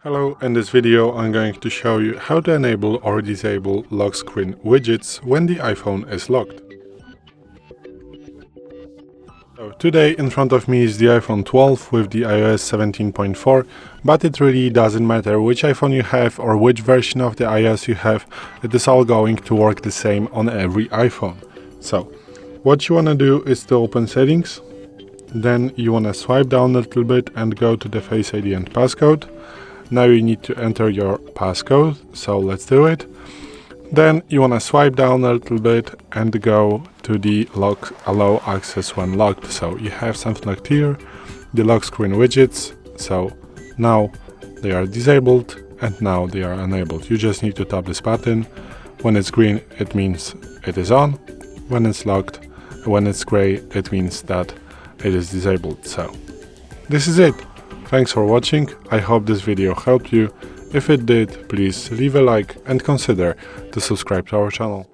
Hello, in this video I'm going to show you how to enable or disable lock screen widgets when the iPhone is locked. So today in front of me is the iPhone 12 with the iOS 17.4, but it really doesn't matter which iPhone you have or which version of the iOS you have, it is all going to work the same on every iPhone. So what you want to do is to open settings, then you want to swipe down a little bit and go to the Face ID and passcode. Now you need to enter your passcode, so let's do it. Then you want to swipe down a little bit and go to the allow access when locked. So you have something like here, the lock screen widgets. So now they are disabled and now they are enabled. You just need to tap this button. When it's green, it means it is on. When it's locked, when it's gray, it means that it is disabled. So this is it. Thanks for watching, I hope this video helped you. If it did, please leave a like and consider to subscribe to our channel.